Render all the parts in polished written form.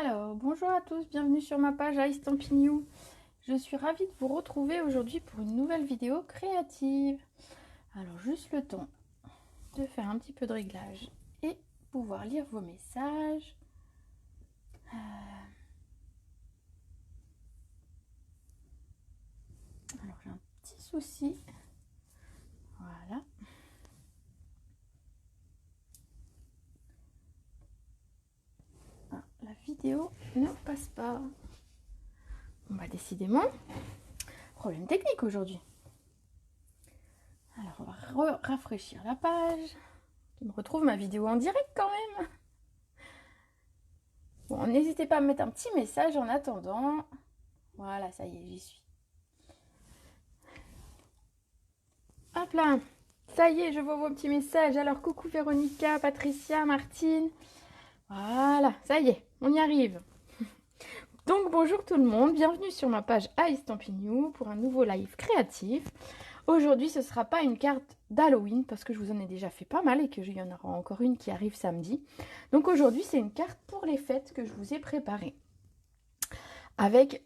Alors, bonjour à tous, bienvenue sur ma page Ice Stampin' You. Je suis ravie de vous retrouver aujourd'hui pour une nouvelle vidéo créative. Alors, juste le temps de faire un petit peu de réglage et pouvoir lire vos messages. Alors, j'ai un petit souci. Voilà. Ah, la vidéo ne passe pas. Bon, bah, décidément, problème technique aujourd'hui. Alors, on va rafraîchir la page. Je me retrouve ma vidéo en direct quand même. Bon, n'hésitez pas à me mettre un petit message en attendant. Voilà, ça y est, j'y suis. Hop là, ça y est, je vois vos petits messages. Alors, coucou Véronica, Patricia, Martine. Voilà, ça y est, on y arrive. Donc, bonjour tout le monde, bienvenue sur ma page Ice Stampin' You pour un nouveau live créatif. Aujourd'hui, ce ne sera pas une carte d'Halloween parce que je vous en ai déjà fait pas mal et qu'il y en aura encore une qui arrive samedi. Donc aujourd'hui, c'est une carte pour les fêtes que je vous ai préparée. Avec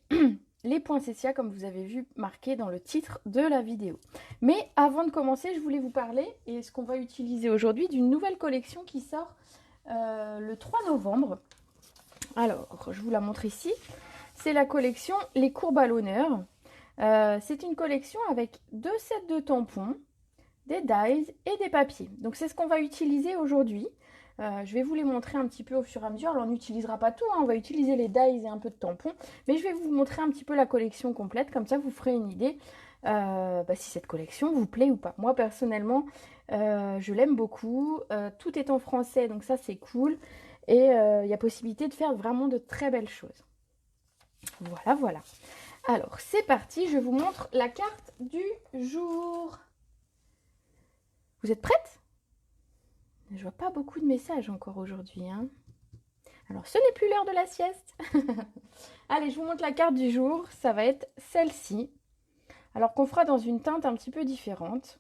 les poinsettias comme vous avez vu marqué dans le titre de la vidéo. Mais avant de commencer, je voulais vous parler, et ce qu'on va utiliser aujourd'hui, d'une nouvelle collection qui sort le 3 novembre. Alors, je vous la montre ici. C'est la collection Les courbes à l'honneur. C'est une collection avec 2 sets de tampons, des dies et des papiers. Donc c'est ce qu'on va utiliser aujourd'hui. Je vais vous les montrer un petit peu au fur et à mesure. Alors on n'utilisera pas tout, hein. On va utiliser les dies et un peu de tampons. Mais je vais vous montrer un petit peu la collection complète. Comme ça vous ferez une idée si cette collection vous plaît ou pas. Moi personnellement, je l'aime beaucoup. Tout est en français, donc ça c'est cool. Et il y a possibilité de faire vraiment de très belles choses. Voilà, voilà. Alors c'est parti, je vous montre la carte du jour. Vous êtes prête ? Je vois pas beaucoup de messages encore aujourd'hui. Hein. Alors, ce n'est plus l'heure de la sieste. Allez, je vous montre la carte du jour. Ça va être celle-ci. Alors qu'on fera dans une teinte un petit peu différente.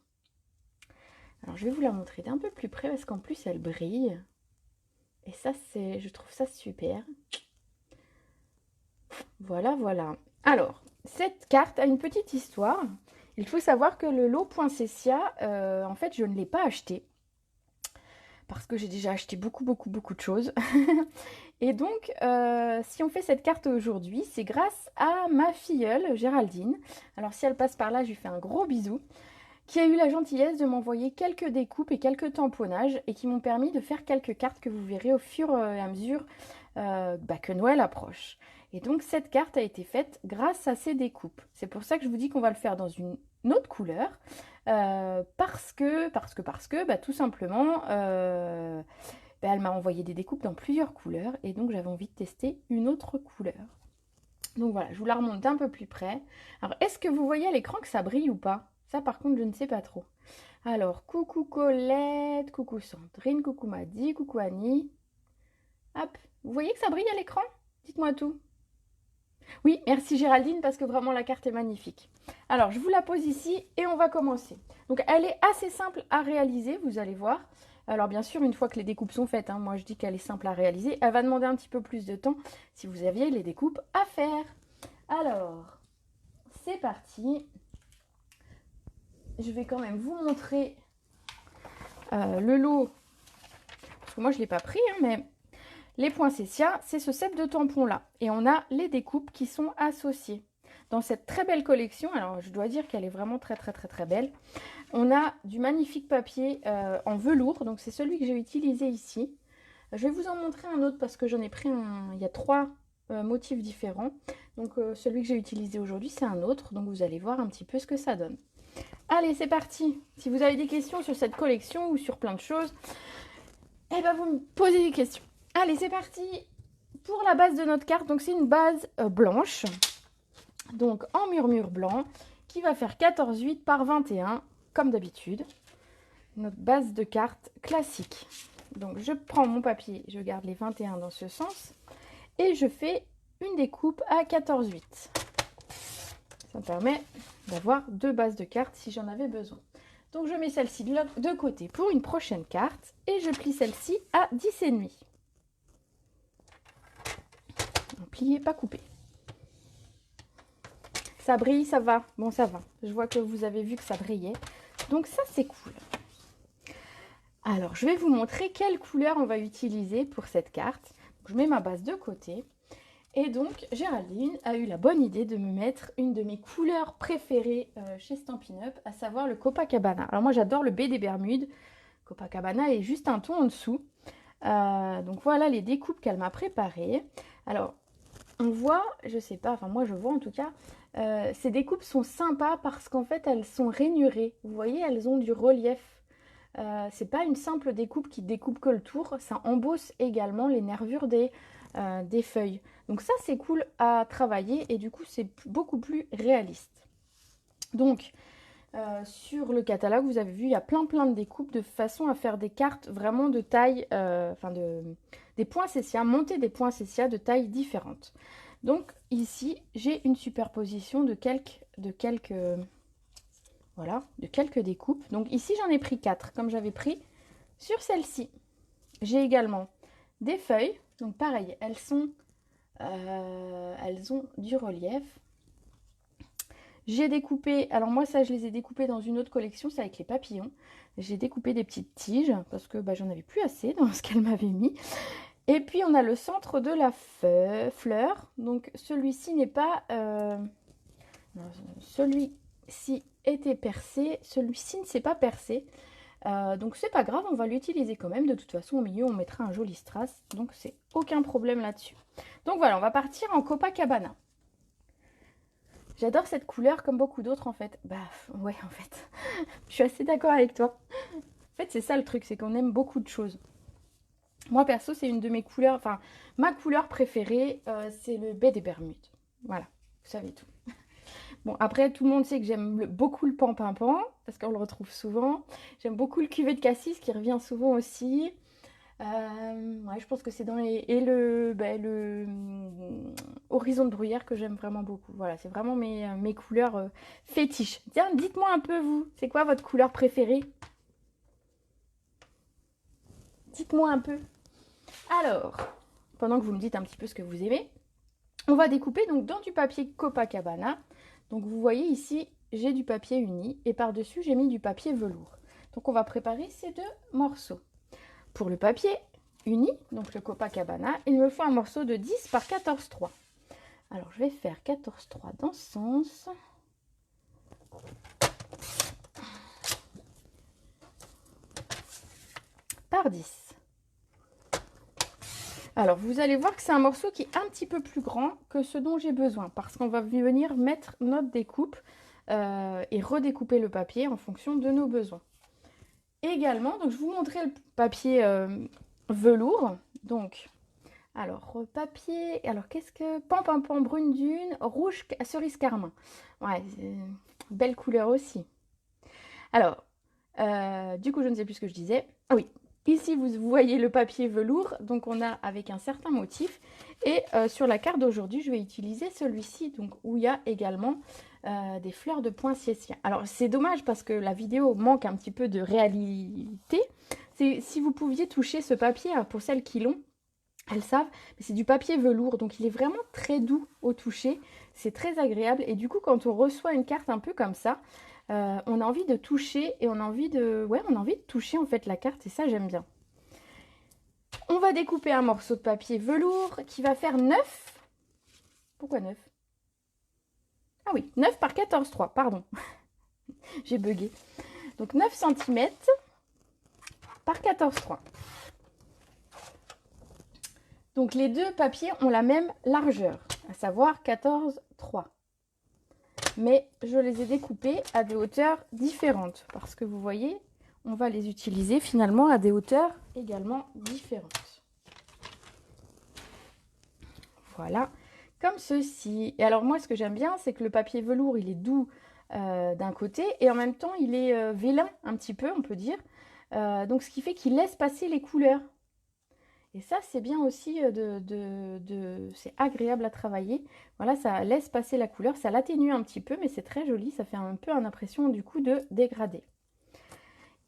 Alors, je vais vous la montrer d'un peu plus près parce qu'en plus, elle brille. Et ça, je trouve ça super. Voilà, voilà. Alors, cette carte a une petite histoire. Il faut savoir que le lot Poinsettia, en fait, je ne l'ai pas acheté. Parce que j'ai déjà acheté beaucoup de choses. Et donc, si on fait cette carte aujourd'hui, c'est grâce à ma filleule, Géraldine. Alors, si elle passe par là, je lui fais un gros bisou. Qui a eu la gentillesse de m'envoyer quelques découpes et quelques tamponnages et qui m'ont permis de faire quelques cartes que vous verrez au fur et à mesure que Noël approche. Et donc, cette carte a été faite grâce à ces découpes. C'est pour ça que je vous dis qu'on va le faire dans une autre couleur. Parce que tout simplement, elle m'a envoyé des découpes dans plusieurs couleurs et donc j'avais envie de tester une autre couleur. Donc voilà, je vous la remonte un peu plus près. Alors, est-ce que vous voyez à l'écran que ça brille ou pas? Ça, par contre, je ne sais pas trop. Alors, coucou Colette, coucou Sandrine, coucou Maddy, coucou Annie. Hop, vous voyez que ça brille à l'écran? Dites-moi tout. Oui, merci Géraldine, parce que vraiment la carte est magnifique. Alors, je vous la pose ici et on va commencer. Donc, elle est assez simple à réaliser, vous allez voir. Alors, bien sûr, une fois que les découpes sont faites, hein, moi je dis qu'elle est simple à réaliser. Elle va demander un petit peu plus de temps si vous aviez les découpes à faire. Alors, c'est parti. Je vais quand même vous montrer le lot. Parce que moi, je ne l'ai pas pris, hein, mais les poinsettias, c'est ce set de tampons là. Et on a les découpes qui sont associées. Dans cette très belle collection, alors je dois dire qu'elle est vraiment très belle. On a du magnifique papier en velours, donc c'est celui que j'ai utilisé ici. Je vais vous en montrer un autre parce que j'en ai pris un. Il y a 3 motifs différents. Donc celui que j'ai utilisé aujourd'hui, c'est un autre. Donc vous allez voir un petit peu ce que ça donne. Allez, c'est parti. Si vous avez des questions sur cette collection ou sur plein de choses, eh ben vous me posez des questions. Allez, c'est parti pour la base de notre carte. Donc, c'est une base blanche, donc en murmure blanc, qui va faire 14,8 par 21, comme d'habitude. Notre base de carte classique. Donc, je prends mon papier, je garde les 21 dans ce sens, et je fais une découpe à 14,8. Ça me permet d'avoir 2 bases de cartes si j'en avais besoin. Donc, je mets celle-ci de côté pour une prochaine carte, et je plie celle-ci à 10,5. Plié, pas coupé. Ça brille, ça va. Bon, ça va. Je vois que vous avez vu que ça brillait. Donc ça, c'est cool. Alors, je vais vous montrer quelle couleur on va utiliser pour cette carte. Je mets ma base de côté. Et donc, Géraldine a eu la bonne idée de me mettre une de mes couleurs préférées chez Stampin' Up, à savoir le Copacabana. Alors moi, j'adore le baie des Bermudes. Copacabana est juste un ton en dessous. Donc voilà les découpes qu'elle m'a préparées. Alors, on voit, je sais pas, enfin moi je vois en tout cas, ces découpes sont sympas parce qu'en fait elles sont rainurées. Vous voyez, elles ont du relief. C'est pas une simple découpe qui découpe que le tour, ça embosse également les nervures des feuilles. Donc ça c'est cool à travailler et du coup c'est beaucoup plus réaliste. Donc sur le catalogue vous avez vu il y a plein de découpes de façon à faire des cartes vraiment de taille, des poinsettias, monter des poinsettias de tailles différentes. Donc ici j'ai une superposition de quelques découpes. Donc ici j'en ai pris 4 comme j'avais pris sur celle-ci. J'ai également des feuilles, donc pareil, elles ont du relief. J'ai découpé, alors moi ça je les ai découpées dans une autre collection, c'est avec les papillons. J'ai découpé des petites tiges parce que j'en avais plus assez dans ce qu'elle m'avait mis. Et puis on a le centre de la fleur, donc celui-ci n'est pas... celui-ci était percé, celui-ci ne s'est pas percé. Donc c'est pas grave, on va l'utiliser quand même. De toute façon au milieu on mettra un joli strass, donc c'est aucun problème là-dessus. Donc voilà, on va partir en Copacabana. J'adore cette couleur comme beaucoup d'autres en fait. Bah ouais en fait, je suis assez d'accord avec toi. En fait c'est ça le truc, c'est qu'on aime beaucoup de choses. Moi perso c'est une de mes couleurs, enfin ma couleur préférée c'est le baie des Bermudes. Voilà, vous savez tout. Bon après tout le monde sait que j'aime beaucoup le pan-pimpant parce qu'on le retrouve souvent. J'aime beaucoup le cuvée de cassis qui revient souvent aussi. Ouais, je pense que c'est dans les... Et le horizon de bruyère que j'aime vraiment beaucoup. Voilà, c'est vraiment mes couleurs fétiches. Tiens, dites-moi un peu vous, c'est quoi votre couleur préférée? Dites-moi un peu. Alors, pendant que vous me dites un petit peu ce que vous aimez, on va découper donc dans du papier Copacabana. Donc vous voyez ici, j'ai du papier uni et par-dessus j'ai mis du papier velours. Donc on va préparer ces deux morceaux. Pour le papier uni, donc le Copacabana, il me faut un morceau de 10 par 14,3. Alors je vais faire 14,3 dans ce sens. Par 10. Alors vous allez voir que c'est un morceau qui est un petit peu plus grand que ce dont j'ai besoin parce qu'on va venir mettre notre découpe et redécouper le papier en fonction de nos besoins. Également, donc je vous montrerai le papier velours. Donc, alors papier, alors qu'est-ce que... Pan brune dune, rouge cerise carmin. Ouais, belle couleur aussi. Alors, du coup je ne sais plus ce que je disais. Ah oui, ici vous voyez le papier velours, donc on a avec un certain motif. Et sur la carte d'aujourd'hui, je vais utiliser celui-ci, donc où il y a également des fleurs de poinsettia. Alors c'est dommage parce que la vidéo manque un petit peu de réalité. Si vous pouviez toucher ce papier, pour celles qui l'ont, elles savent, mais c'est du papier velours, donc il est vraiment très doux au toucher. C'est très agréable et du coup quand on reçoit une carte un peu comme ça, on a envie de toucher et on a envie de toucher en fait la carte et ça j'aime bien. On va découper un morceau de papier velours qui va faire 9. Pourquoi 9? Ah oui, 9 par 14,3, pardon. J'ai bugué. Donc 9 cm par 14,3. Donc les deux papiers ont la même largeur, à savoir 14,3. Mais je les ai découpés à des hauteurs différentes parce que vous voyez, on va les utiliser finalement à des hauteurs également différentes. Voilà, comme ceci. Et alors moi, ce que j'aime bien, c'est que le papier velours, il est doux d'un côté et en même temps, il est vélin un petit peu, on peut dire. Donc ce qui fait qu'il laisse passer les couleurs. Et ça, c'est bien aussi, c'est agréable à travailler. Voilà, ça laisse passer la couleur, ça l'atténue un petit peu, mais c'est très joli. Ça fait un peu une impression du coup de dégradé.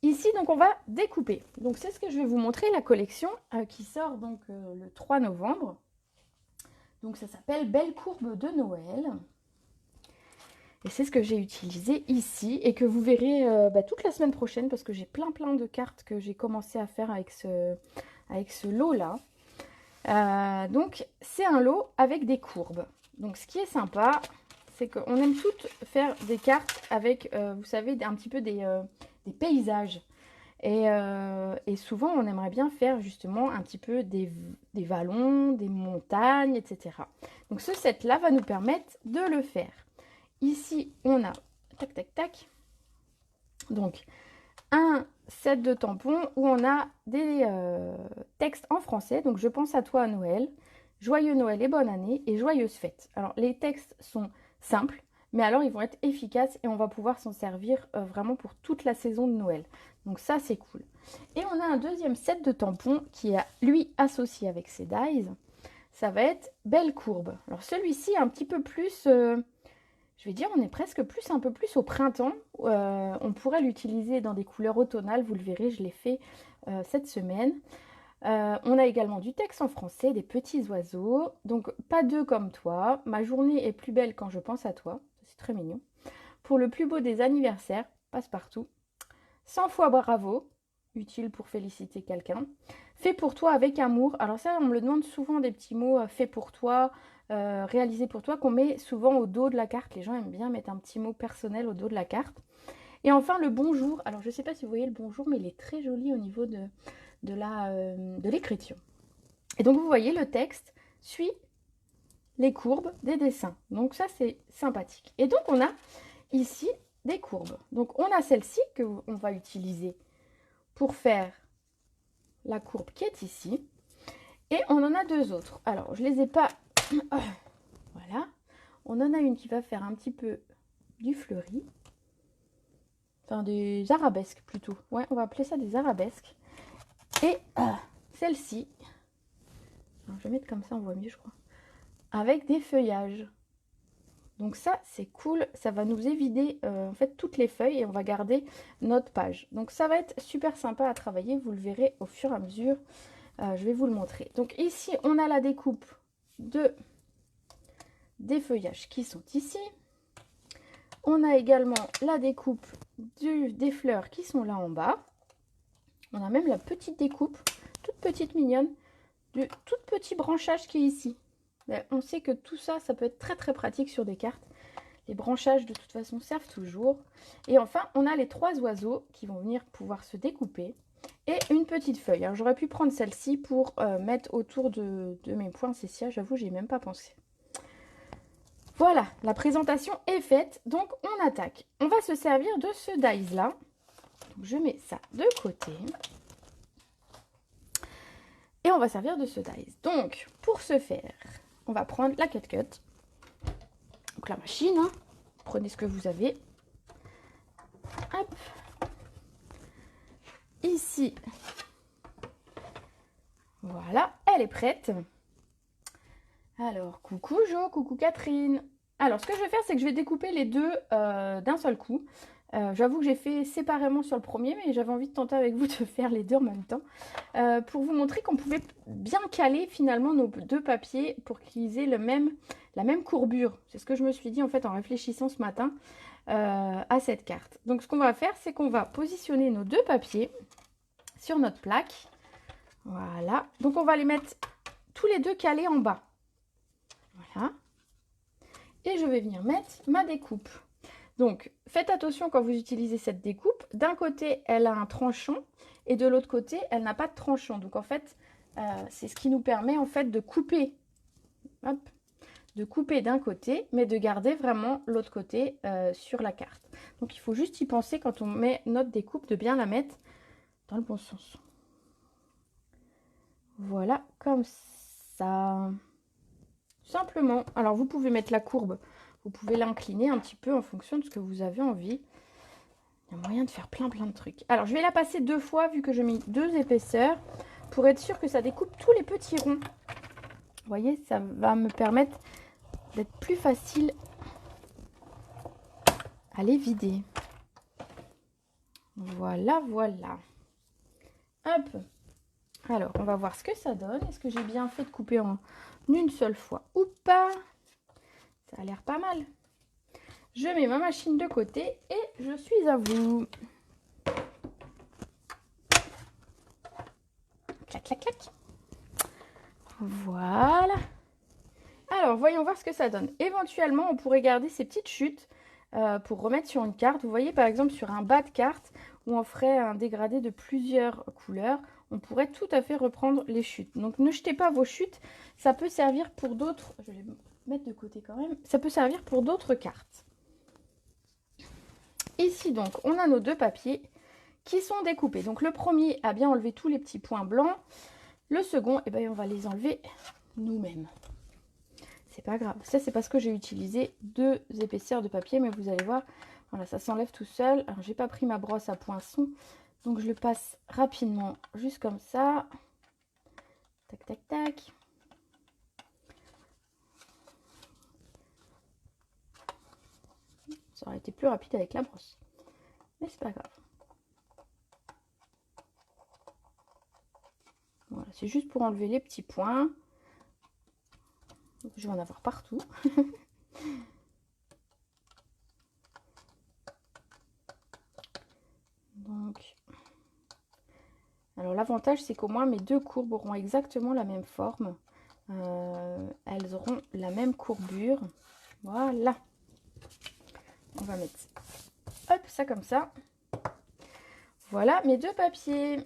Ici, donc, on va découper. Donc, c'est ce que je vais vous montrer, la collection qui sort donc le 3 novembre. Donc ça s'appelle Belle courbe de Noël. Et c'est ce que j'ai utilisé ici et que vous verrez toute la semaine prochaine parce que j'ai plein de cartes que j'ai commencé à faire avec ce lot-là. Donc c'est un lot avec des courbes. Donc ce qui est sympa, c'est qu'on aime toutes faire des cartes avec, vous savez, un petit peu des paysages. Et souvent, on aimerait bien faire justement un petit peu des vallons, des montagnes, etc. Donc ce set-là va nous permettre de le faire. Ici, on a, tac, tac, tac, donc un set de tampons où on a des textes en français. Donc, je pense à toi à Noël, joyeux Noël et bonne année et joyeuses fêtes. Alors, les textes sont simples, mais alors ils vont être efficaces et on va pouvoir s'en servir vraiment pour toute la saison de Noël. Donc ça, c'est cool. Et on a un deuxième set de tampons qui est, lui, associé avec ces dies. Ça va être Belle courbe. Alors, celui-ci est un petit peu plus... je vais dire, on est presque un peu plus au printemps. On pourrait l'utiliser dans des couleurs automnales, vous le verrez, je l'ai fait cette semaine. On a également du texte en français, des petits oiseaux. Donc, pas deux comme toi. Ma journée est plus belle quand je pense à toi. C'est très mignon. Pour le plus beau des anniversaires, passe-partout. 100 fois bravo, utile pour féliciter quelqu'un. Fait pour toi avec amour. Alors ça, on me le demande souvent des petits mots, fait pour toi, réalisé pour toi, qu'on met souvent au dos de la carte. Les gens aiment bien mettre un petit mot personnel au dos de la carte. Et enfin, le bonjour. Alors, je ne sais pas si vous voyez le bonjour, mais il est très joli au niveau de l'écriture. Et donc, vous voyez, le texte suit les courbes des dessins. Donc, ça, c'est sympathique. Et donc, on a ici des courbes. Donc, on a celle-ci qu'on va utiliser pour faire la courbe qui est ici. Et on en a deux autres. Alors, je ne les ai pas... Voilà. On en a une qui va faire un petit peu du fleuri. Enfin, des arabesques plutôt. Ouais, on va appeler ça des arabesques. Et celle-ci, je vais mettre comme ça, on voit mieux, je crois. Avec des feuillages. Donc ça, c'est cool. Ça va nous éviter en fait toutes les feuilles et on va garder notre page. Donc ça va être super sympa à travailler. Vous le verrez au fur et à mesure. Je vais vous le montrer. Donc ici, on a la découpe des feuillages qui sont ici. On a également la découpe des fleurs qui sont là en bas. On a même la petite découpe, toute petite mignonne, du tout petit branchage qui est ici. Mais on sait que tout ça, ça peut être très pratique sur des cartes. Les branchages, de toute façon, servent toujours. Et enfin, on a les trois oiseaux qui vont venir pouvoir se découper. Et une petite feuille. Alors, j'aurais pu prendre celle-ci pour mettre autour de mes poinsettias. J'avoue, j'y ai même pas pensé. Voilà, la présentation est faite. Donc, on attaque. On va se servir de ce dies-là. Je mets ça de côté. Et on va servir de ce dies. Donc, pour ce faire, on va prendre la cut. Donc la machine, hein. Prenez ce que vous avez. Hop. Ici. Voilà, elle est prête. Alors, coucou Jo, coucou Catherine. Alors, ce que je vais faire, c'est que je vais découper les deux d'un seul coup. J'avoue que j'ai fait séparément sur le premier, mais j'avais envie de tenter avec vous de faire les deux en même temps. Pour vous montrer qu'on pouvait bien caler finalement nos deux papiers pour qu'ils aient la même courbure. C'est ce que je me suis dit en fait en réfléchissant ce matin à cette carte. Donc ce qu'on va faire, c'est qu'on va positionner nos deux papiers sur notre plaque. Voilà. Donc on va les mettre tous les deux calés en bas. Voilà. Et je vais venir mettre ma découpe. Donc, faites attention quand vous utilisez cette découpe. D'un côté, elle a un tranchant et de l'autre côté, elle n'a pas de tranchant. Donc, en fait, c'est ce qui nous permet en fait de couper. Hop, de couper d'un côté, mais de garder vraiment l'autre côté sur la carte. Donc, il faut juste y penser quand on met notre découpe, de bien la mettre dans le bon sens. Voilà, comme ça. Simplement. Alors, vous pouvez mettre la courbe. Vous pouvez l'incliner un petit peu en fonction de ce que vous avez envie. Il y a moyen de faire plein de trucs. Alors, je vais la passer deux fois vu que j'ai mis deux épaisseurs pour être sûr que ça découpe tous les petits ronds. Vous voyez, ça va me permettre d'être plus facile à les vider. Voilà, voilà. Hop. Alors, on va voir ce que ça donne. Est-ce que j'ai bien fait de couper en une seule fois ou pas? Ça a l'air pas mal. Je mets ma machine de côté et je suis à vous. Clac, clac, clac. Voilà. Alors, voyons voir ce que ça donne. Éventuellement, on pourrait garder ces petites chutes pour remettre sur une carte. Vous voyez, par exemple, sur un bas de carte où on ferait un dégradé de plusieurs couleurs, on pourrait tout à fait reprendre les chutes. Donc, ne jetez pas vos chutes. Ça peut servir pour d'autres... Je vais les mettre de côté quand même. Ça peut servir pour d'autres cartes. Ici, donc, on a nos deux papiers qui sont découpés. Donc, le premier a bien enlevé tous les petits points blancs. Le second, eh ben, on va les enlever nous-mêmes. C'est pas grave. Ça, c'est parce que j'ai utilisé 2 épaisseurs de papier, mais vous allez voir, voilà, ça s'enlève tout seul. Alors, j'ai pas pris ma brosse à poinçon, donc je le passe rapidement, juste comme ça. Tac, tac, tac. Ça aurait été plus rapide avec la brosse, mais c'est pas grave. Voilà, c'est juste pour enlever les petits points. Je vais en avoir partout. Donc, alors l'avantage, c'est qu'au moins mes deux courbes auront exactement la même forme. Elles auront la même courbure. Voilà. On va mettre hop, ça comme ça. Voilà mes deux papiers.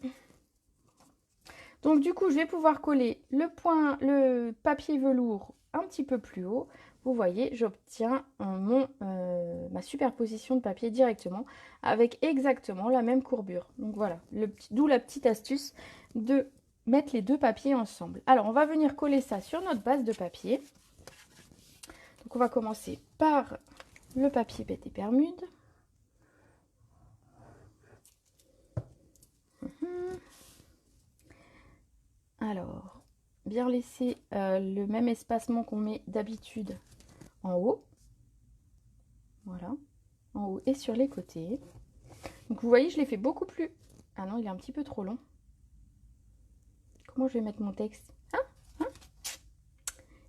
Donc du coup, je vais pouvoir coller le papier velours un petit peu plus haut. Vous voyez, j'obtiens ma superposition de papier directement avec exactement la même courbure. Donc voilà, d'où la petite astuce de mettre les deux papiers ensemble. Alors, on va venir coller ça sur notre base de papier. Donc on va commencer par le papier Bête et Bermude. Alors, bien laisser le même espacement qu'on met d'habitude en haut. Voilà, en haut et sur les côtés. Donc vous voyez, je l'ai fait beaucoup plus... Ah non, il est un petit peu trop long. Comment je vais mettre mon texte?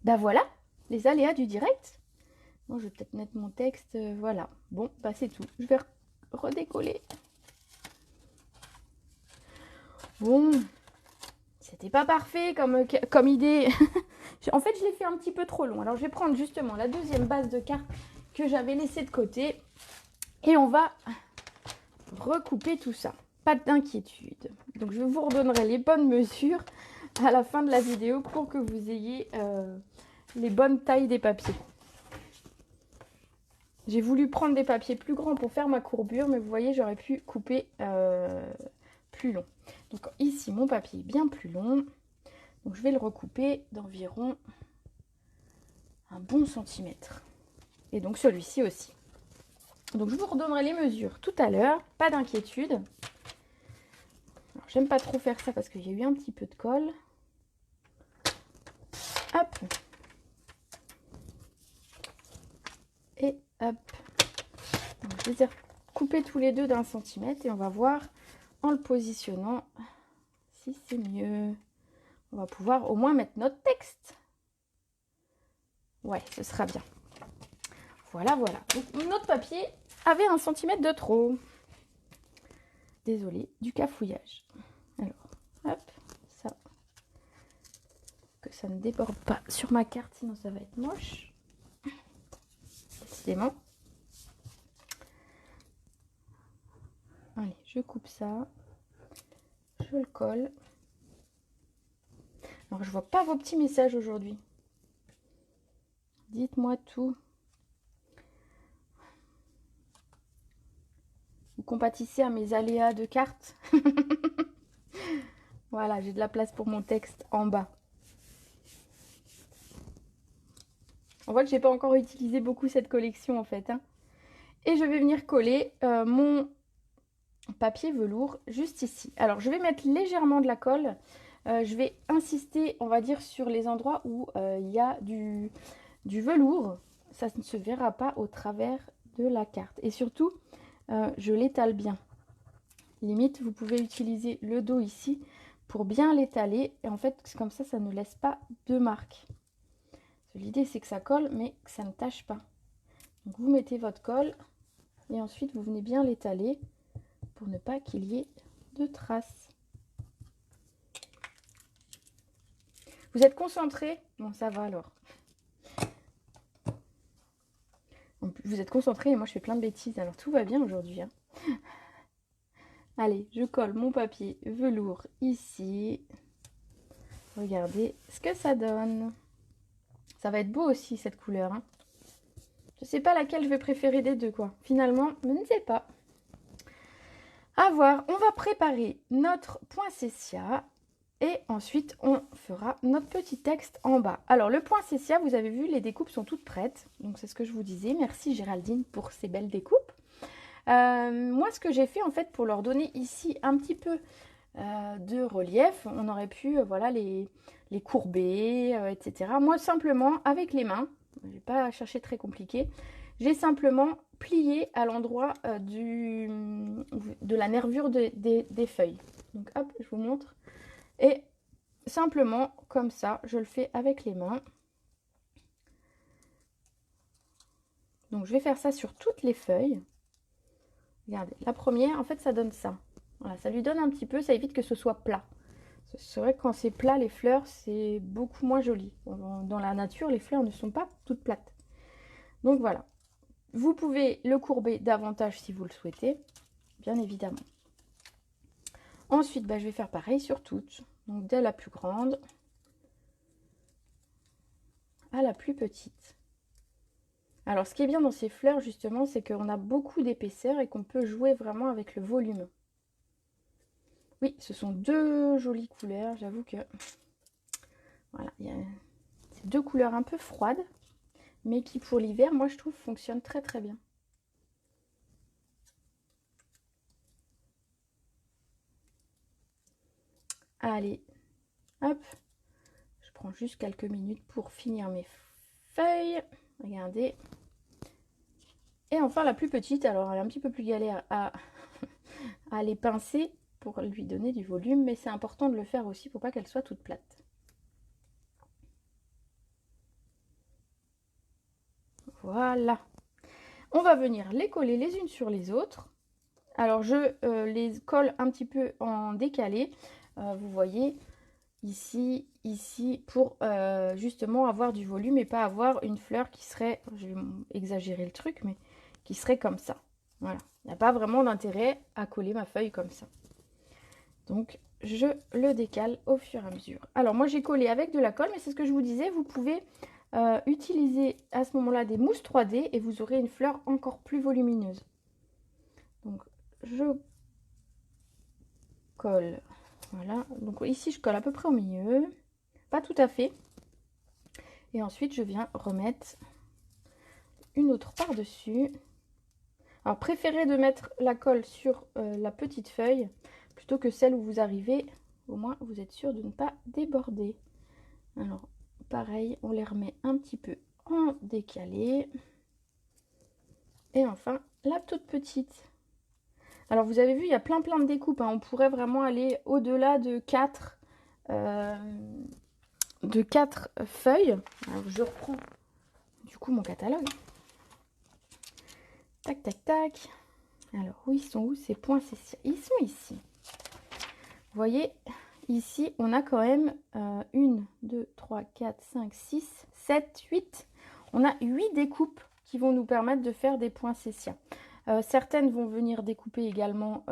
Ben voilà, les aléas du direct. Bon, je vais peut-être mettre mon texte, voilà. Bon, bah c'est tout. Je vais redécoller. Bon, c'était pas parfait comme idée. En fait, je l'ai fait un petit peu trop long. Alors, je vais prendre justement la deuxième base de carte que j'avais laissée de côté. Et on va recouper tout ça. Pas d'inquiétude. Donc, je vous redonnerai les bonnes mesures à la fin de la vidéo pour que vous ayez les bonnes tailles des papiers. J'ai voulu prendre des papiers plus grands pour faire ma courbure, mais vous voyez, j'aurais pu couper plus long. Donc ici, mon papier est bien plus long. Donc je vais le recouper d'environ un bon centimètre. Et donc celui-ci aussi. Donc je vous redonnerai les mesures tout à l'heure, pas d'inquiétude. Alors j'aime pas trop faire ça parce qu'il y a eu un petit peu de colle. Hop. Et hop. Donc, je les ai coupés tous les deux d'1 centimètre et on va voir en le positionnant si c'est mieux. On va pouvoir au moins mettre notre texte. Ouais, ce sera bien. Voilà, voilà. Donc, notre papier avait 1 centimètre de trop. Désolée du cafouillage. Alors, hop, ça. Que ça ne déborde pas sur ma carte, sinon ça va être moche. Décidément. Allez, je coupe ça. Je le colle. Alors, je vois pas vos petits messages aujourd'hui. Dites-moi tout. Vous compatissez à mes aléas de cartes. Voilà, j'ai de la place pour mon texte en bas. On voit que j'ai pas encore utilisé beaucoup cette collection en fait. Et je vais venir coller mon papier velours juste ici. Alors, je vais mettre légèrement de la colle. Je vais insister, on va dire, sur les endroits où il y a du velours. Ça ne se verra pas au travers de la carte. Et surtout, je l'étale bien. Limite, vous pouvez utiliser le dos ici pour bien l'étaler. Et en fait, comme ça ne laisse pas de marque. L'idée, c'est que ça colle, mais que ça ne tâche pas. Donc, vous mettez votre colle et ensuite, vous venez bien l'étaler pour ne pas qu'il y ait de traces. Vous êtes concentré? Bon, ça va alors. Vous êtes concentré et moi, je fais plein de bêtises. Alors, tout va bien aujourd'hui. Hein. Allez, je colle mon papier velours ici. Regardez ce que ça donne. Ça va être beau aussi, cette couleur. Hein. Je ne sais pas laquelle je vais préférer des deux, quoi. Finalement, je ne sais pas. À voir. On va préparer notre poinsettia. Et ensuite, on fera notre petit texte en bas. Alors, le poinsettia, vous avez vu, les découpes sont toutes prêtes. Donc, c'est ce que je vous disais. Merci Géraldine pour ces belles découpes. Moi, ce que j'ai fait, en fait, pour leur donner ici un petit peu de relief, on aurait pu, voilà, les courber, etc. Moi, simplement, avec les mains, je n'ai pas cherché très compliqué, j'ai simplement plié à l'endroit de la nervure des feuilles. Donc, hop, je vous montre. Et simplement, comme ça, je le fais avec les mains. Donc, je vais faire ça sur toutes les feuilles. Regardez, la première, en fait, ça donne ça. Voilà, ça lui donne un petit peu, ça évite que ce soit plat. C'est vrai que quand c'est plat, les fleurs, c'est beaucoup moins joli. Dans la nature, les fleurs ne sont pas toutes plates. Donc voilà. Vous pouvez le courber davantage si vous le souhaitez, bien évidemment. Ensuite, je vais faire pareil sur toutes. Donc dès la plus grande à la plus petite. Alors, ce qui est bien dans ces fleurs, justement, c'est qu'on a beaucoup d'épaisseur et qu'on peut jouer vraiment avec le volume. Oui, ce sont deux jolies couleurs. J'avoue que... Voilà, il y a ces deux couleurs un peu froides, mais qui, pour l'hiver, moi, je trouve, fonctionnent très, très bien. Allez, hop. Je prends juste quelques minutes pour finir mes feuilles. Regardez. Et enfin, la plus petite, alors elle est un petit peu plus galère à les pincer pour lui donner du volume, mais c'est important de le faire aussi pour pas qu'elle soit toute plate. Voilà. On va venir les coller les unes sur les autres. Alors, je les colle un petit peu en décalé. Vous voyez, ici, ici, pour justement avoir du volume et pas avoir une fleur qui serait, je vais exagérer le truc, mais qui serait comme ça. Voilà. Il n'y a pas vraiment d'intérêt à coller ma feuille comme ça. Donc, je le décale au fur et à mesure. Alors, moi, j'ai collé avec de la colle, mais c'est ce que je vous disais, vous pouvez utiliser à ce moment-là des mousses 3D et vous aurez une fleur encore plus volumineuse. Donc, je colle. Voilà. Donc, ici, je colle à peu près au milieu. Pas tout à fait. Et ensuite, je viens remettre une autre par-dessus. Alors, préférez de mettre la colle sur la petite feuille plutôt que celle où vous arrivez. Au moins, vous êtes sûr de ne pas déborder. Alors, pareil, on les remet un petit peu en décalé. Et enfin, la toute petite. Alors, vous avez vu, il y a plein de découpes. Hein. On pourrait vraiment aller au-delà de 4 feuilles. Alors, je reprends du coup mon catalogue. Tac, tac, tac. Alors, où ils sont où ces poinsettias? Ils sont ici. Vous voyez, ici, on a quand même 1, 2, 3, 4, 5, 6, 7, 8. On a 8 découpes qui vont nous permettre de faire des poinsettias. Certaines vont venir découper également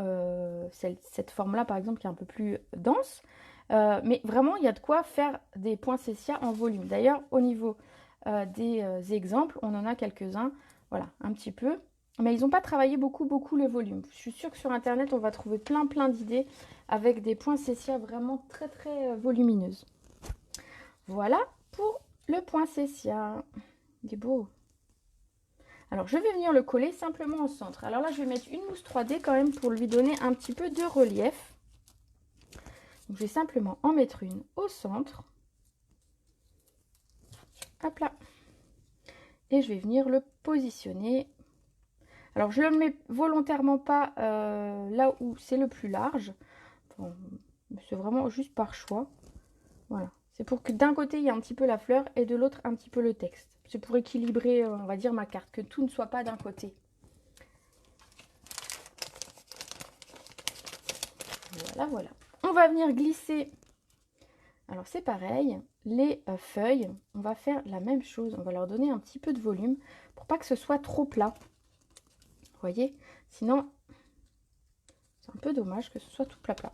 cette forme-là, par exemple, qui est un peu plus dense. Mais vraiment, il y a de quoi faire des poinsettias en volume. D'ailleurs, au niveau des exemples, on en a quelques-uns. Voilà, un petit peu. Mais ils n'ont pas travaillé beaucoup le volume. Je suis sûre que sur Internet, on va trouver plein d'idées avec des poinsettias vraiment très volumineuses. Voilà pour le poinsettia. Il est beau. Alors, je vais venir le coller simplement au centre. Alors là, je vais mettre une mousse 3D quand même pour lui donner un petit peu de relief. Donc, je vais simplement en mettre une au centre. Hop là. Et je vais venir le positionner. Alors, je ne le mets volontairement pas là où c'est le plus large. Bon, C'est vraiment juste par choix. Voilà. C'est pour que d'un côté, il y ait un petit peu la fleur et de l'autre, un petit peu le texte. C'est pour équilibrer, on va dire, ma carte, que tout ne soit pas d'un côté. Voilà, voilà. On va venir glisser. Alors, c'est pareil. Les feuilles, on va faire la même chose. On va leur donner un petit peu de volume pour pas que ce soit trop plat. Vous voyez? Sinon, c'est un peu dommage que ce soit tout plat plat.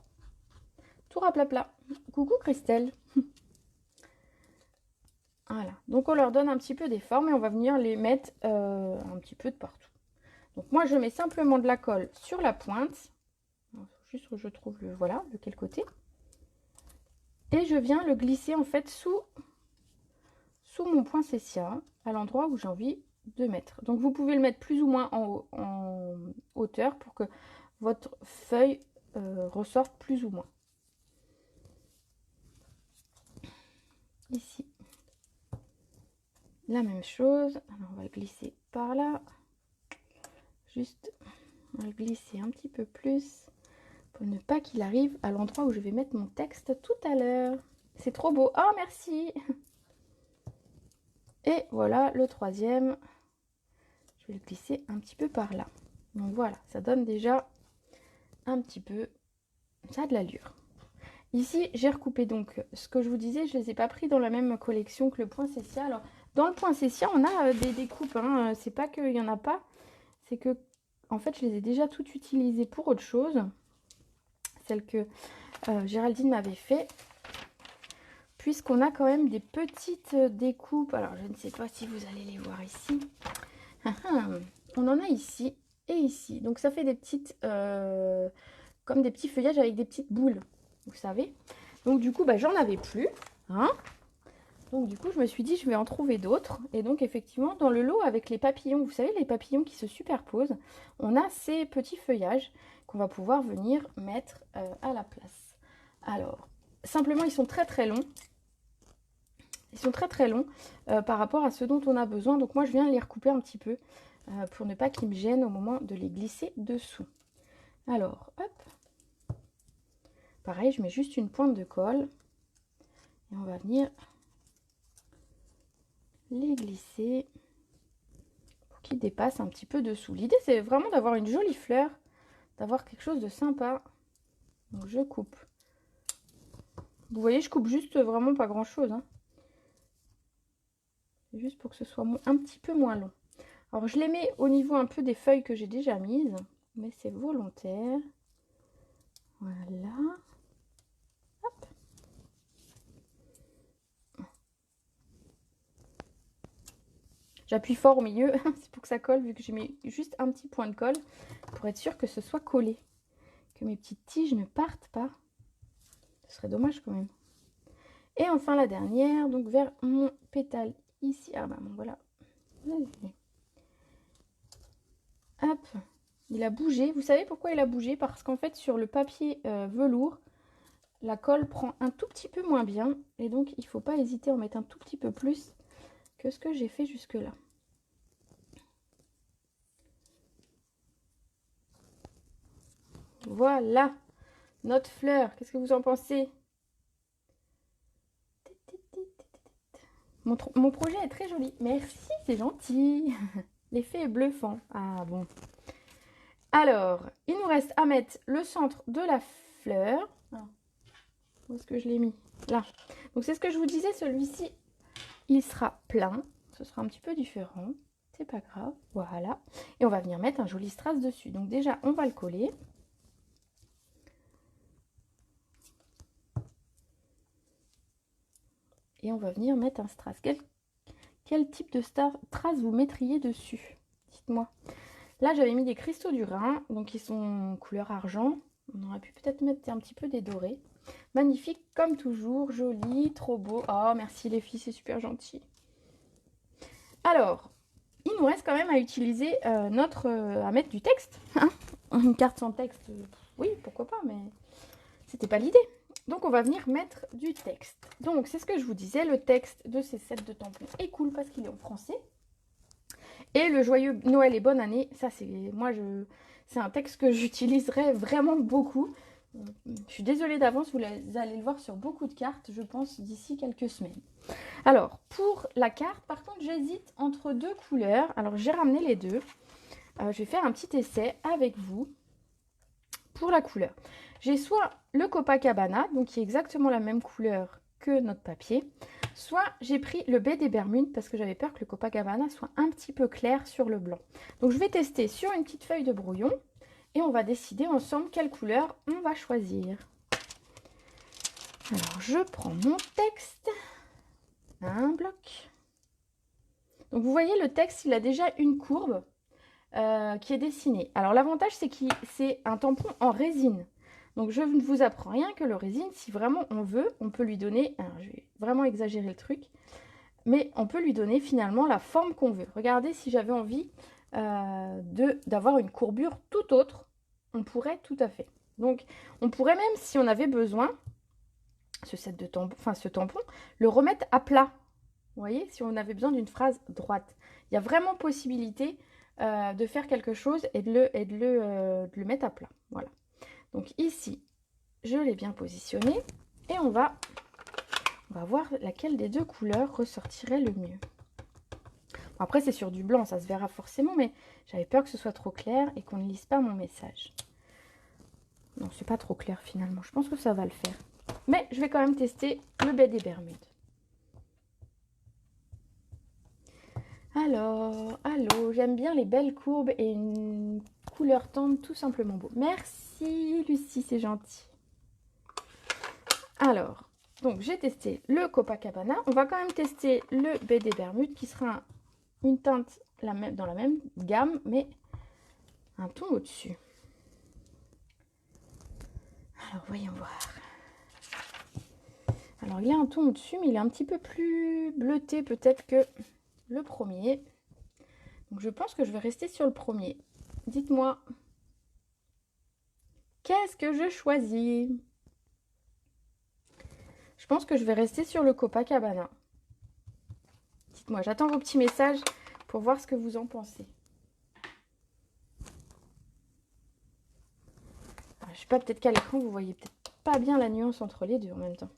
Tout plat plat. Coucou Christelle. Voilà. Donc, on leur donne un petit peu des formes et on va venir les mettre un petit peu de partout. Donc, moi, je mets simplement de la colle sur la pointe. Juste où je trouve le, voilà, de quel côté. Et je viens le glisser en fait sous mon poinsettia, à l'endroit où j'ai envie de mettre. Donc vous pouvez le mettre plus ou moins en hauteur pour que votre feuille ressorte plus ou moins. Ici, la même chose. Alors on va le glisser par là. Juste, on va le glisser un petit peu plus pour ne pas qu'il arrive à l'endroit où je vais mettre mon texte tout à l'heure. C'est trop beau. Oh, merci. Et voilà le troisième. Je vais le glisser un petit peu par là. Donc voilà, ça donne déjà un petit peu, ça a de l'allure. Ici, j'ai recoupé donc ce que je vous disais, je ne les ai pas pris dans la même collection que le poinsettia. Alors, dans le poinsettia, on a des découpes, hein. C'est pas qu'il n'y en a pas, c'est que, en fait, je les ai déjà toutes utilisées pour autre chose. Celle que Géraldine m'avait fait. Puisqu'on a quand même des petites découpes. Alors, je ne sais pas si vous allez les voir ici. On en a ici et ici. Donc, ça fait des petites... comme des petits feuillages avec des petites boules. Vous savez. Donc, du coup, bah, j'en avais plus. Hein. Donc, du coup, je me suis dit, je vais en trouver d'autres. Et donc, effectivement, dans le lot avec les papillons, vous savez, les papillons qui se superposent, on a ces petits feuillages qu'on va pouvoir venir mettre à la place. Alors, simplement, ils sont très très longs. Ils sont très très longs par rapport à ce dont on a besoin. Donc moi, je viens les recouper un petit peu pour ne pas qu'ils me gênent au moment de les glisser dessous. Alors, hop. Pareil, je mets juste une pointe de colle. Et on va venir les glisser pour qu'ils dépassent un petit peu dessous. L'idée, c'est vraiment d'avoir une jolie fleur, d'avoir quelque chose de sympa. Donc je coupe. Vous voyez, je coupe juste vraiment pas grand-chose, hein. Juste pour que ce soit un petit peu moins long. Alors, je les mets au niveau un peu des feuilles que j'ai déjà mises, mais c'est volontaire. Voilà. Hop. J'appuie fort au milieu, c'est pour que ça colle, vu que j'ai mis juste un petit point de colle, pour être sûr que ce soit collé. Que mes petites tiges ne partent pas. Ce serait dommage quand même. Et enfin, la dernière, donc vers mon pétale ici. Ah bah bon, voilà. Hop, il a bougé. Vous savez pourquoi il a bougé? Parce qu'en fait, sur le papier velours, la colle prend un tout petit peu moins bien. Et donc, il ne faut pas hésiter à en mettre un tout petit peu plus que ce que j'ai fait jusque-là. Voilà, notre fleur. Qu'est-ce que vous en pensez? Mon projet est très joli. Merci, c'est gentil. L'effet est bluffant. Ah bon. Alors, il nous reste à mettre le centre de la fleur. Où est-ce que je l'ai mis? Là. Donc, c'est ce que je vous disais, celui-ci, il sera plein. Ce sera un petit peu différent. C'est pas grave. Voilà. Et on va venir mettre un joli strass dessus. Donc, déjà, on va le coller. Et on va venir mettre un strass. Quel type de strass vous mettriez dessus? Dites-moi. Là, j'avais mis des cristaux du Rhin, donc ils sont couleur argent. On aurait pu peut-être mettre un petit peu des dorés. Magnifique, comme toujours, joli, trop beau. Oh, merci les filles, c'est super gentil. Alors, il nous reste quand même à utiliser à mettre du texte. Hein. Une carte sans texte, oui, pourquoi pas, mais c'était pas l'idée. Donc, on va venir mettre du texte. Donc, c'est ce que je vous disais, le texte de ces sets de tampons est cool parce qu'il est en français. Et le joyeux Noël et bonne année, ça c'est c'est un texte que j'utiliserai vraiment beaucoup Je suis désolée d'avance, vous allez le voir sur beaucoup de cartes, je pense, d'ici quelques semaines. Alors, pour la carte, par contre, j'hésite entre deux couleurs. Alors, j'ai ramené les deux. Je vais faire un petit essai avec vous pour la couleur. J'ai soit le Copacabana, donc qui est exactement la même couleur que notre papier, soit j'ai pris le baie des Bermudes parce que j'avais peur que le Copacabana soit un petit peu clair sur le blanc. Donc, je vais tester sur une petite feuille de brouillon. Et on va décider ensemble quelle couleur on va choisir. Alors, je prends mon texte. Un bloc. Donc, vous voyez, le texte, il a déjà une courbe qui est dessinée. Alors, l'avantage, c'est que c'est un tampon en résine. Donc, je ne vous apprends rien que le résine. Si vraiment on veut, on peut lui donner... Alors, je vais vraiment exagérer le truc. Mais on peut lui donner finalement la forme qu'on veut. Regardez, si j'avais envie d'avoir une courbure tout autre, on pourrait tout à fait. Donc, on pourrait même, si on avait besoin, ce tampon, le remettre à plat. Vous voyez, si on avait besoin d'une phrase droite. Il y a vraiment possibilité de faire quelque chose et de le mettre à plat. Voilà. Donc ici, je l'ai bien positionné et on va voir laquelle des deux couleurs ressortirait le mieux. Après, c'est sur du blanc, ça se verra forcément, mais j'avais peur que ce soit trop clair et qu'on ne lise pas mon message. Non, c'est pas trop clair finalement. Je pense que ça va le faire. Mais je vais quand même tester le baie des Bermudes. Alors, allô, j'aime bien les belles courbes et une couleur tendre tout simplement beau. Merci Lucie, c'est gentil. Alors, donc j'ai testé le Copacabana. On va quand même tester le baie des Bermudes qui sera une teinte dans la même gamme, mais un ton au-dessus. Alors, voyons voir. Alors, il y a un ton au-dessus, mais il est un petit peu plus bleuté peut-être que le premier. Donc, je pense que je vais rester sur le premier. Dites-moi, qu'est-ce que je choisis? Je pense que je vais rester sur le Copacabana. Dites-moi, j'attends vos petits messages pour voir ce que vous en pensez. Alors, je sais pas, peut-être qu'à l'écran, vous voyez peut-être pas bien la nuance entre les deux en même temps.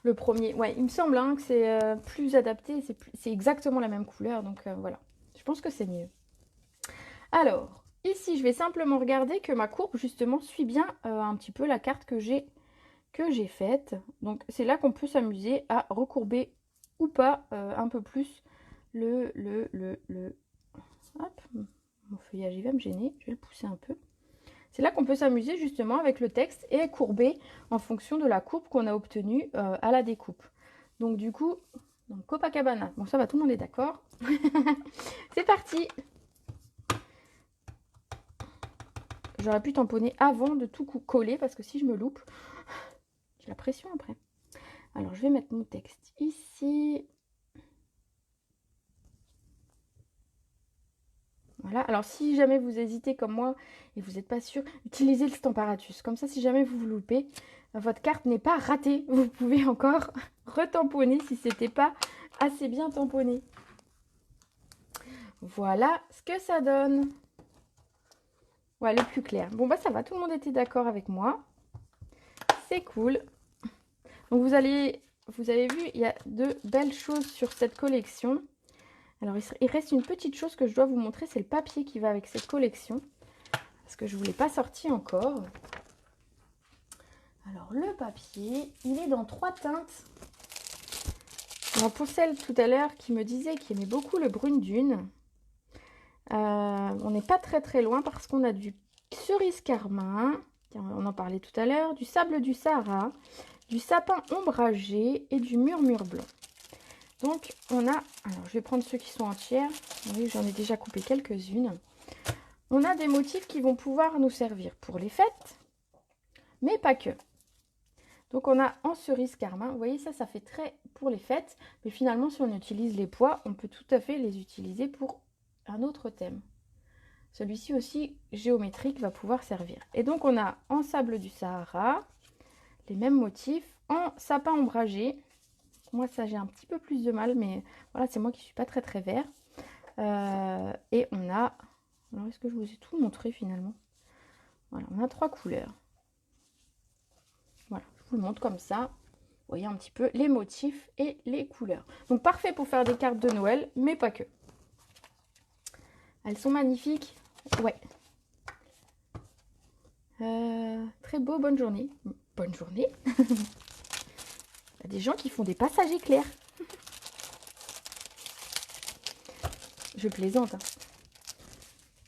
Le premier, ouais, il me semble que c'est plus adapté, c'est exactement la même couleur, donc voilà. Je pense que c'est mieux. Alors, ici, je vais simplement regarder que ma courbe, justement, suit bien un petit peu la carte que j'ai faite. Donc, c'est là qu'on peut s'amuser à recourber ou pas un peu plus Hop, mon feuillage, il va me gêner, je vais le pousser un peu. C'est là qu'on peut s'amuser justement avec le texte et courber en fonction de la courbe qu'on a obtenue à la découpe. Donc du coup, donc Copacabana, bon ça va, tout le monde est d'accord. C'est parti. J'aurais pu tamponner avant de tout coller parce que si je me loupe, j'ai la pression après. Alors je vais mettre mon texte ici. Voilà, alors si jamais vous hésitez comme moi et vous n'êtes pas sûr, utilisez le Stamparatus. Comme ça, si jamais vous vous loupez, votre carte n'est pas ratée. Vous pouvez encore retamponner si ce n'était pas assez bien tamponné. Voilà ce que ça donne. Voilà, le plus clair. Bon, bah ça va, tout le monde était d'accord avec moi. C'est cool. Donc vous avez vu, il y a de belles choses sur cette collection. Alors, il reste une petite chose que je dois vous montrer, c'est le papier qui va avec cette collection. Parce que je ne vous l'ai pas sorti encore. Alors, le papier, il est dans 3 teintes. Alors, pour celle tout à l'heure qui me disait qu'il aimait beaucoup le brune dune, on n'est pas très loin parce qu'on a du cerise carmin, on en parlait tout à l'heure, du sable du Sahara, du sapin ombragé et du murmure blanc. Donc, on a... Alors, je vais prendre ceux qui sont entières. Oui, j'en ai déjà coupé quelques-unes. On a des motifs qui vont pouvoir nous servir pour les fêtes, mais pas que. Donc, on a en cerise carmin. Vous voyez, ça fait très pour les fêtes. Mais finalement, si on utilise les pois, on peut tout à fait les utiliser pour un autre thème. Celui-ci aussi, géométrique, va pouvoir servir. Et donc, on a en sable du Sahara, les mêmes motifs, en sapin ombragé. Moi, ça, j'ai un petit peu plus de mal, mais voilà, c'est moi qui ne suis pas très vert. Et on a... Alors, est-ce que je vous ai tout montré finalement? Voilà, on a 3 couleurs. Voilà, je vous le montre comme ça. Vous voyez un petit peu les motifs et les couleurs. Donc, parfait pour faire des cartes de Noël, mais pas que. Elles sont magnifiques. Ouais. Très beau, bonne journée. Bonne journée. Il y a des gens qui font des passages éclairs. Je plaisante. Hein.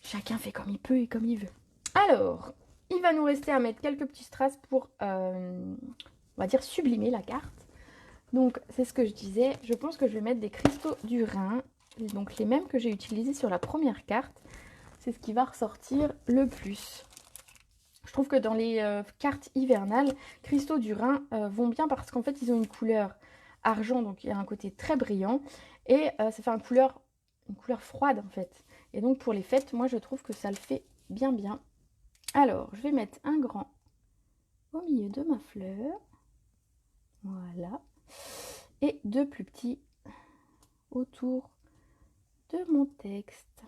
Chacun fait comme il peut et comme il veut. Alors, il va nous rester à mettre quelques petits strass pour, on va dire, sublimer la carte. Donc, c'est ce que je disais. Je pense que je vais mettre des cristaux du Rhin. Donc, les mêmes que j'ai utilisés sur la première carte. C'est ce qui va ressortir le plus. Je trouve que dans les cartes hivernales, cristaux du Rhin vont bien parce qu'en fait, ils ont une couleur argent. Donc, il y a un côté très brillant. Et ça fait une couleur froide, en fait. Et donc, pour les fêtes, moi, je trouve que ça le fait bien, bien. Alors, je vais mettre un grand au milieu de ma fleur. Voilà. Et 2 plus petits autour de mon texte.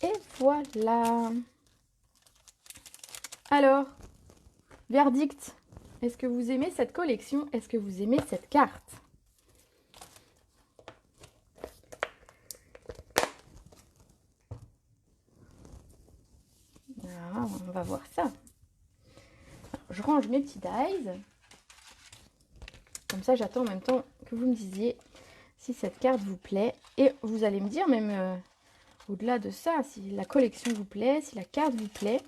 Et voilà. Alors, verdict. Est-ce que vous aimez cette collection? Est-ce que vous aimez cette carte? Ah, on va voir ça. Alors, je range mes petits dies. Comme ça, j'attends en même temps que vous me disiez si cette carte vous plaît. Et vous allez me dire même au-delà de ça, si la collection vous plaît, si la carte vous plaît.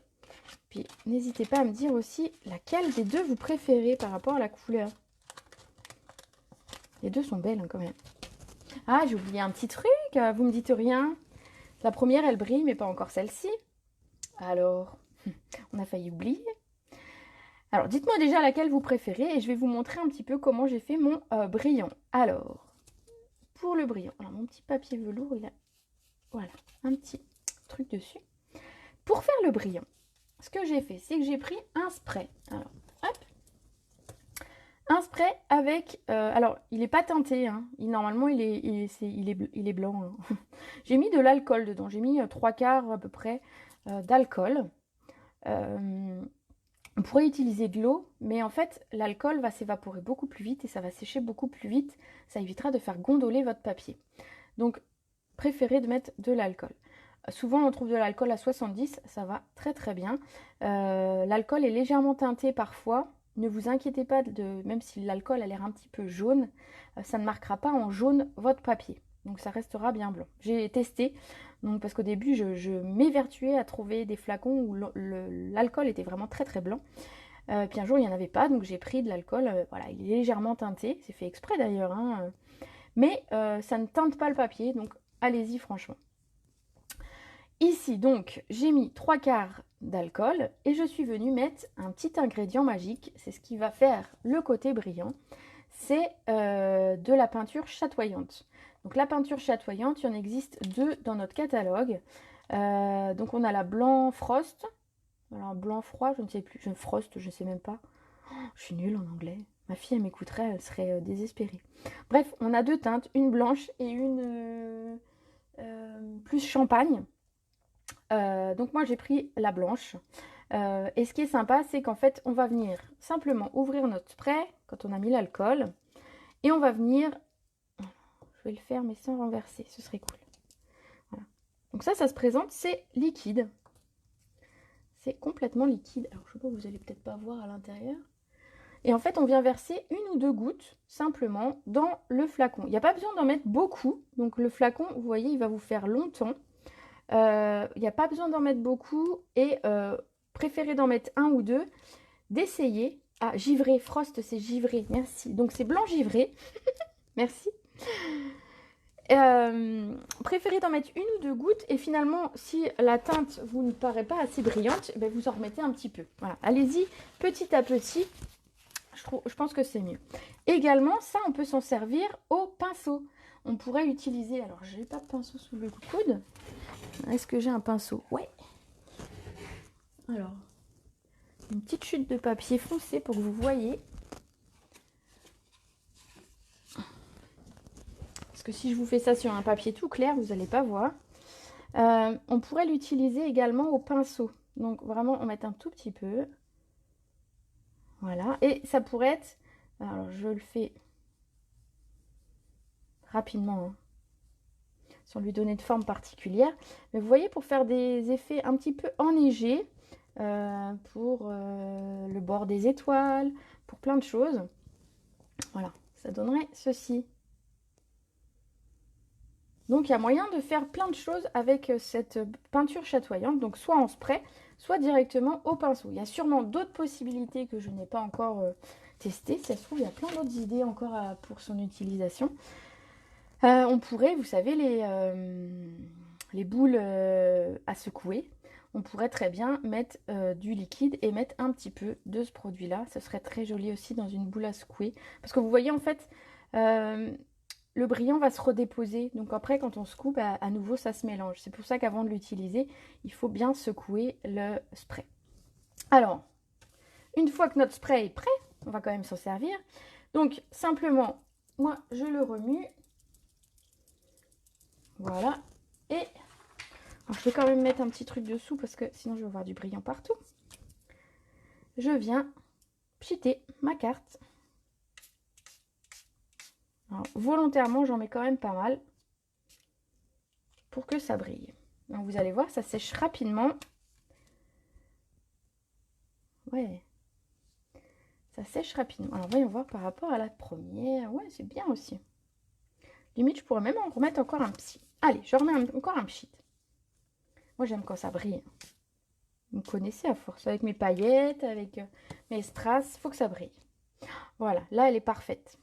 Puis n'hésitez pas à me dire aussi laquelle des deux vous préférez par rapport à la couleur. Les deux sont belles hein, quand même. Ah, j'ai oublié un petit truc, vous me dites rien. La première, elle brille, mais pas encore celle-ci. Alors, on a failli oublier. Alors, dites-moi déjà laquelle vous préférez et je vais vous montrer un petit peu comment j'ai fait mon brillant. Alors, pour le brillant, alors mon petit papier velours, il a voilà, un petit truc dessus. Pour faire le brillant, ce que j'ai fait, c'est que j'ai pris un spray. Alors, hop. Un spray avec... alors, il n'est pas teinté. Hein. Normalement, il est blanc. Hein. J'ai mis de l'alcool dedans. J'ai mis 3/4 à peu près d'alcool. On pourrait utiliser de l'eau, mais en fait, l'alcool va s'évaporer beaucoup plus vite et ça va sécher beaucoup plus vite. Ça évitera de faire gondoler votre papier. Donc, préférez de mettre de l'alcool. Souvent, on trouve de l'alcool à 70, ça va très très bien. L'alcool est légèrement teinté parfois. Ne vous inquiétez pas, même si l'alcool a l'air un petit peu jaune, ça ne marquera pas en jaune votre papier. Donc ça restera bien blanc. J'ai testé, donc, parce qu'au début, je m'évertuais à trouver des flacons où l'alcool était vraiment très très blanc. Puis un jour, il n'y en avait pas, donc j'ai pris de l'alcool. Voilà, il est légèrement teinté, c'est fait exprès d'ailleurs. Hein, mais ça ne teinte pas le papier, donc allez-y franchement. Ici, donc, j'ai mis 3/4 d'alcool et je suis venue mettre un petit ingrédient magique. C'est ce qui va faire le côté brillant. C'est de la peinture chatoyante. Donc, la peinture chatoyante, il y en existe 2 dans notre catalogue. Donc, on a la blanc frost. Alors, blanc froid, je ne sais plus. Frost, je ne sais même pas. Oh, je suis nulle en anglais. Ma fille, elle m'écouterait, elle serait désespérée. Bref, on a 2 teintes, une blanche et une plus champagne. Donc moi j'ai pris la blanche et ce qui est sympa c'est qu'en fait on va venir simplement ouvrir notre spray quand on a mis l'alcool et on va venir, je vais le faire mais sans renverser, ce serait cool. Voilà. Donc ça se présente, c'est liquide, c'est complètement liquide. Alors je sais pas, vous allez peut-être pas voir à l'intérieur. Et en fait on vient verser 1 ou 2 gouttes simplement dans le flacon. Il n'y a pas besoin d'en mettre beaucoup, donc le flacon vous voyez il va vous faire longtemps. Il n'y a pas besoin d'en mettre beaucoup et préférez d'en mettre 1 ou 2. D'essayer. Ah, givré, Frost, c'est givré, merci. Donc c'est blanc givré, merci. Préférez d'en mettre 1 ou 2 gouttes et finalement, si la teinte vous ne paraît pas assez brillante, ben vous en remettez un petit peu. Voilà, allez-y petit à petit. Je pense que c'est mieux. Également, ça, on peut s'en servir au pinceau. On pourrait utiliser, alors j'ai pas de pinceau sous le coude. Est-ce que j'ai un pinceau? Ouais. Alors, une petite chute de papier foncé pour que vous voyez. que si je vous fais ça sur un papier tout clair, vous n'allez pas voir. On pourrait l'utiliser également au pinceau. Donc vraiment, on met un tout petit peu. Voilà. Et ça pourrait être... Alors, je le fais rapidement, hein, sans lui donner de forme particulière. Mais vous voyez, pour faire des effets un petit peu enneigés, pour le bord des étoiles, pour plein de choses. Voilà, ça donnerait ceci. Donc il y a moyen de faire plein de choses avec cette peinture chatoyante, donc soit en spray, soit directement au pinceau. Il y a sûrement d'autres possibilités que je n'ai pas encore testées. Si ça se trouve, il y a plein d'autres idées encore pour son utilisation. On pourrait, vous savez, les boules à secouer. On pourrait très bien mettre du liquide et mettre un petit peu de ce produit-là. Ce serait très joli aussi dans une boule à secouer. Parce que vous voyez, en fait, le brillant va se redéposer. Donc après, quand on secoue, à nouveau, ça se mélange. C'est pour ça qu'avant de l'utiliser, il faut bien secouer le spray. Alors, une fois que notre spray est prêt, on va quand même s'en servir. Donc, simplement, moi, je le remue. Voilà. Et alors, je vais quand même mettre un petit truc dessous parce que sinon je vais avoir du brillant partout. Je viens pchiter ma carte. Alors, volontairement, j'en mets quand même pas mal pour que ça brille. Donc vous allez voir, ça sèche rapidement. Ouais. Ça sèche rapidement. Alors voyons voir par rapport à la première. Ouais, c'est bien aussi. Limite, je pourrais même en remettre encore un petit. Allez, je remets encore un pchit. Moi, j'aime quand ça brille. Vous me connaissez à force. Avec mes paillettes, avec mes strass, il faut que ça brille. Voilà, là, elle est parfaite.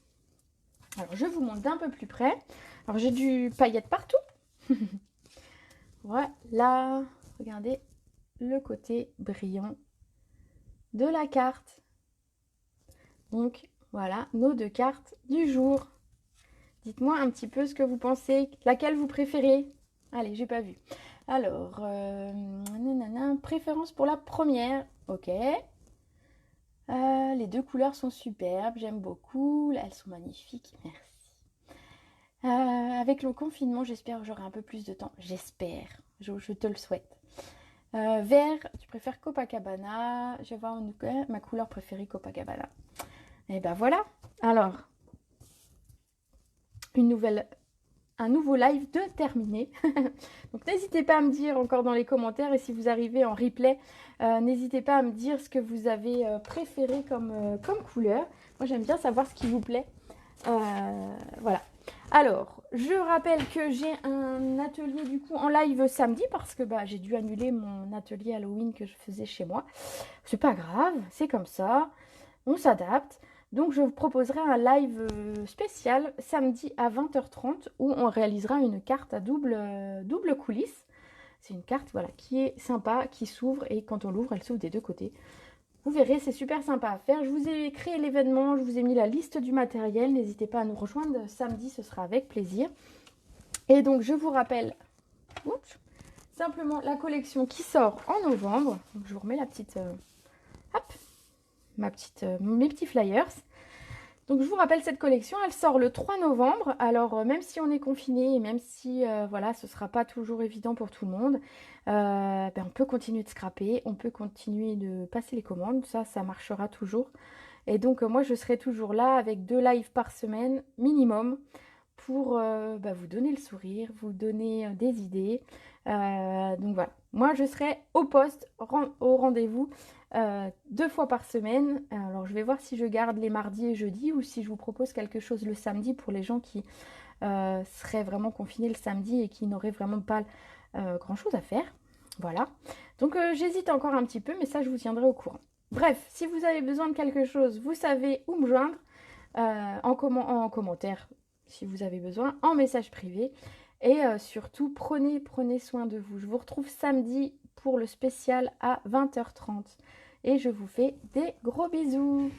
Alors, je vous montre d'un peu plus près. Alors, j'ai du paillette partout. Voilà, regardez le côté brillant de la carte. Donc, voilà, nos deux cartes du jour. Dites-moi un petit peu ce que vous pensez. Laquelle vous préférez? Allez, j'ai pas vu. Alors, préférence pour la première. Ok. Les deux couleurs sont superbes, j'aime beaucoup. Là, elles sont magnifiques, merci. Avec le confinement, j'espère que j'aurai un peu plus de temps. J'espère, je te le souhaite. Vert, tu préfères Copacabana. Je vais voir ma couleur préférée, Copacabana. Et ben voilà. Alors, un nouveau live de terminé. Donc n'hésitez pas à me dire encore dans les commentaires, et si vous arrivez en replay, n'hésitez pas à me dire ce que vous avez préféré comme couleur. Moi j'aime bien savoir ce qui vous plaît. Voilà. Alors, je rappelle que j'ai un atelier du coup en live samedi parce que j'ai dû annuler mon atelier Halloween que je faisais chez moi. C'est pas grave, c'est comme ça, on s'adapte. Donc je vous proposerai un live spécial samedi à 20h30 où on réalisera une carte à double coulisse. C'est une carte voilà, qui est sympa, qui s'ouvre, et quand on l'ouvre, elle s'ouvre des deux côtés. Vous verrez, c'est super sympa à faire. Je vous ai créé l'événement, je vous ai mis la liste du matériel. N'hésitez pas à nous rejoindre samedi, ce sera avec plaisir. Et donc je vous rappelle simplement la collection qui sort en novembre. Donc, je vous remets la petite... hop, mes petits flyers. Donc je vous rappelle, cette collection, elle sort le 3 novembre. Alors même si on est confiné et même si voilà, ce sera pas toujours évident pour tout le monde, on peut continuer de scraper, on peut continuer de passer les commandes, ça marchera toujours. Et donc moi je serai toujours là avec 2 lives par semaine minimum pour vous donner le sourire, vous donner des idées. Donc voilà, moi je serai au poste, au rendez-vous 2 fois par semaine. Alors je vais voir si je garde les mardis et jeudis ou si je vous propose quelque chose le samedi pour les gens qui seraient vraiment confinés le samedi et qui n'auraient vraiment pas grand chose à faire. Voilà, donc j'hésite encore un petit peu, mais ça je vous tiendrai au courant. Bref, si vous avez besoin de quelque chose, vous savez où me joindre, en commentaire si vous avez besoin, en message privé. Et surtout, prenez soin de vous. Je vous retrouve samedi pour le spécial à 20h30. Et je vous fais des gros bisous.